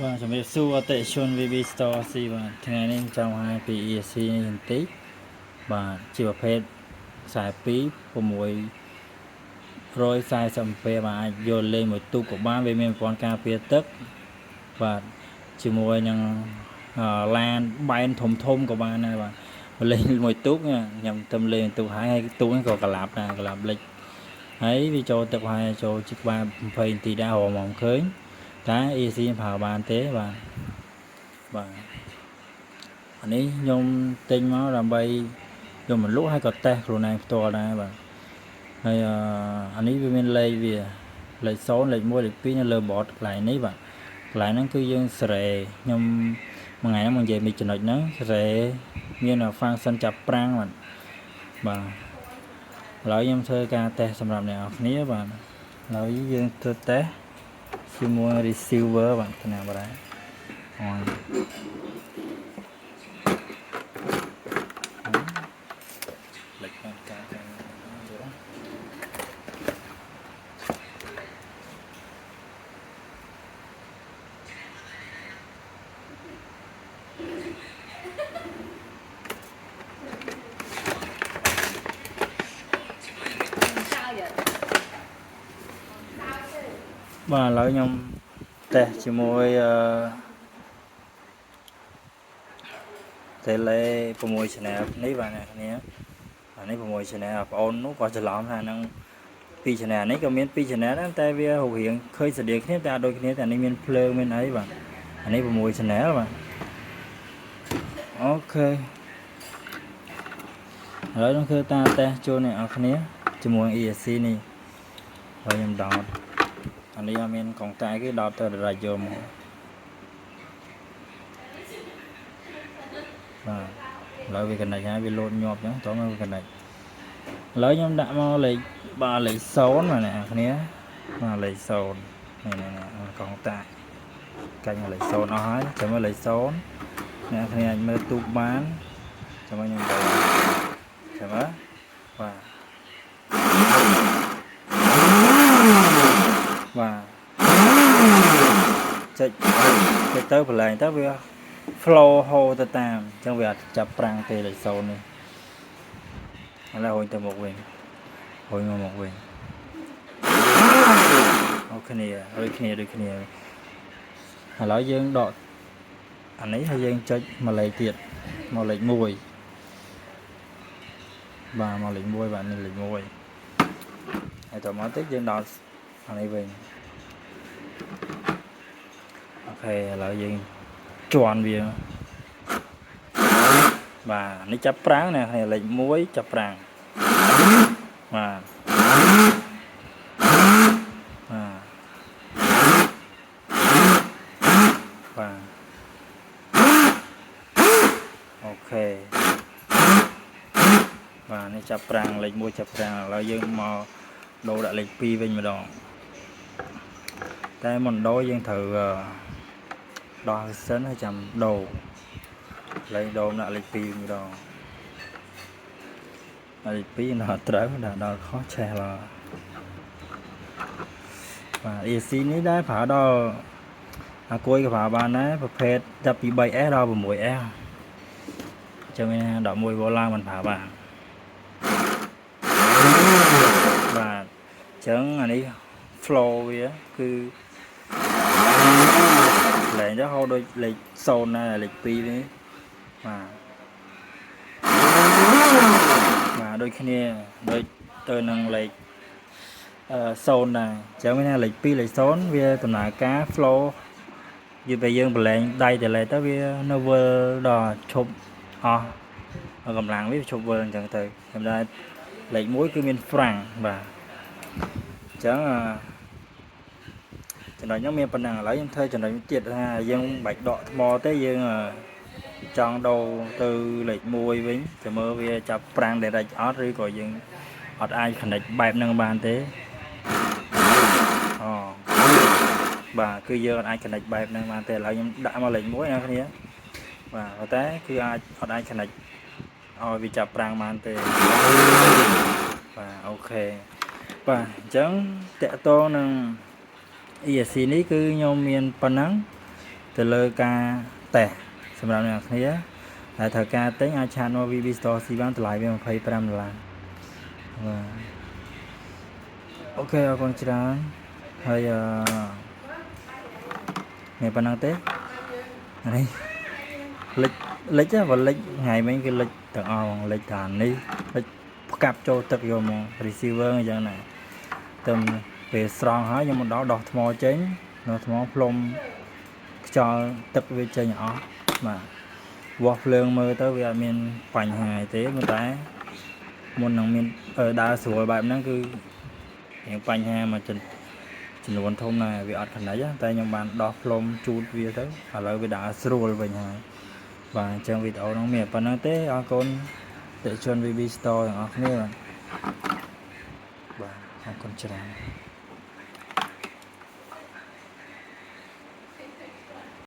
Và chuẩn bị xua tệ chôn VB Store si vàថ្ងៃនេះចង់ឲ្យពី ESC នេះបន្តិចបាទជាប្រភេទខ្សែ2 640 អាំពែបាទអាចយកលេងមួយទូកក៏បានវាមានប្រព័ន្ធការពារទឹកបាទជាមួយនឹងឡានបែនធំក៏បានដែរបាទលេងមួយទូកខ្ញុំទៅលេងទូកហើយទូកនេះក៏ក្លាប់ដែរក្លាប់លិចហើយវាចូលទឹកហើយចូលជាក្បាល20នាទីដែររមឃើញតែ EC ប្រើបានទេបាទអានេះខ្ញុំទិញមកដើម្បីយកមកលក់ហើយក៏តេស្តខ្លួនឯងផ្ទាល់ដែរបាទហើយអានេះវាមានលេខវាលេខ0លេខ1លេខ2នៅលើ board កន្លែងនេះបាទកន្លែងហ្នឹងគឺយើងសេរីខ្ញុំមួយថ្ងៃហ្នឹងមកនិយាយមីចំណុចហ្នឹងសេរីមាន function ចាប់ប្រាំងបាទឥឡូវខ្ញុំធ្វើការតេស្តសម្រាប់អ្នកនរគ្នាបាទឥឡូវយើងធ្វើតេស្តជាមួយ receiver បាទគណៈបាទអូនលេខបានការយល់បាទឥឡូវខ្ញុំតេស្តជាមួយtele 6 channel នេះបាទអ្នកគ្នាអានេះ6 channel បងអូននោះក៏ច្រឡំថាហ្នឹង2 channel នេះក៏មាន2 channel ដែរតែវារូបរាងឃើញស្តៀងគ្នាតែដូចគ្នាតែនេះមានភ្លើងមានអីបាទអានេះ6 channel បាទអូខេឥឡូវខ្ញុំធ្វើតាមតេស្តចូលអ្នកនរគ្នាជាមួយ ESC នេះហើយខ្ញុំដោតអានេះអត់មានកងតែគេដោតទៅដាច់យកមកបាទឥឡូវវា connect ហើយវាលោតញាប់អញ្ចឹងតោះមកវា connect ឥឡូវខ្ញុំដាក់មកលេខលេខ0បាទអ្នកនរគ្នាបាទលេខ0នេះកងតាកាច់មកលេខ0អស់ហើយចាំមកលេខ0អ្នកនរគ្នាអាចមើលទូកបានចាំមកខ្ញុំទៅចាំមើលបាទចុចទៅប្រឡែងទៅវា flow ហូរទៅតាមអញ្ចឹងវាអត់ចាប់ប្រាំងទេលេខ0នេះឥឡូវហុញទៅមុខវិញហុញមកវិញអូគ្នាដូចគ្នាឥឡូវយើងដកអានេះហើយយើងចុចមកលេខទៀតមកលេខ1បាទមកលេខ1បាទនេះលេខ1ហើយតមកទៀតយើងដោតអានេះវិញអូខេឥឡូវយើងជន់វាបាទនេះចាប់ប្រាំងណាលេខ1ចាប់ប្រាំងបាទអូខេបាទនេះចាប់ប្រាំងលេខ1ចាប់ប្រាំងឥឡូវយើងមកដូរដាក់លេខ2វិញម្ដងតែមុនដូរយើងត្រូវដោះសិនហើយចាំដូរលេខដូរដាក់លេខ2ម្ដងលេខ2ដល់ត្រូវដល់ខុសឆេះឡើបាទ ESC នេះដែរប្រើដល់អាគួយក៏ប្រើបានដែរប្រភេទចាប់ពី 3S ដល់ 6S ចាំមាន11 Vឡើងមិនប្រើបានបាទអញ្ចឹងអានេះ flow វាគឺលេងទៅហៅដូចលេខ0ដែរលេខ2នេះបាទដូចគ្នាដូចទៅនឹងលេខ0ដែរអញ្ចឹងមានលេខ2លេខ0វាដំណើរការ flow យឺពេលយើងប្រឡែងដៃទៅលេខទៅវានៅវិលដល់ឈប់អស់កម្លាំងវាឈប់វិលអញ្ចឹងទៅខ្ញុំដែរលេខ1គឺមាន frank បាទអញ្ចឹងចំណុចហ្នឹងមានប៉ុណ្ណឹងឥឡូវខ្ញុំធ្វើចំណុចទៀតថាយើងបាច់ដកថ្មទេយើងចង់ដូរទៅលេខ1វិញចាំមើលវាចាប់ប្រាំង direct អត់ឬក៏យើងអត់អាច connect បែបហ្នឹងបានទេបាទគឺយើងអត់អាច connect បែបហ្នឹងបានទេឥឡូវខ្ញុំដាក់មកលេខ1ណាគ្នាបាទតែគឺអត់អាច connect ឲ្យវាចាប់ប្រាំងបានទេបាទអូខេបាទអញ្ចឹងតកតងនឹង ESC នេះគឺខ្ញុំមានប៉ុណ្ណឹង ទៅលើការតេស្តសម្រាប់អ្នកគ្នាតែត្រូវការទិញអាចឆាតមក VB Store C បានតម្លៃវា$25បាទអូខេអរគុណច្រើនហើយមានប៉ុណ្ណឹងទេនេះលិចបើលិចថ្ងៃមិញគឺលិចទាំងអស់លិចថានេះលិចផ្កាប់ចូលទឹកយកមក receiver អញ្ចឹងណាទៅពេលស្រង់ហើយខ្ញុំមកដល់ដោះថ្មចេញដោះថ្មផ្លុំខ្យល់ទឹកវាចេញអស់បាទវាស់ភ្លើងមើលទៅវាអត់មានបញ្ហាទេប៉ុន្តែមុននឹងមានដើរស្រួលបែបហ្នឹងគឺមានបញ្ហាមកចំនួនធំណាស់វាអត់ connect តែខ្ញុំបានដោះផ្លុំជូតវាទៅឥឡូវវាដើរស្រួលវិញហើយបាទអញ្ចឹងវីដេអូហ្នឹងមានប៉ុណ្្នឹងទេអរគុណតិជន VB Store ទាំងអស់គ្នាបាទអរគុណច្រើន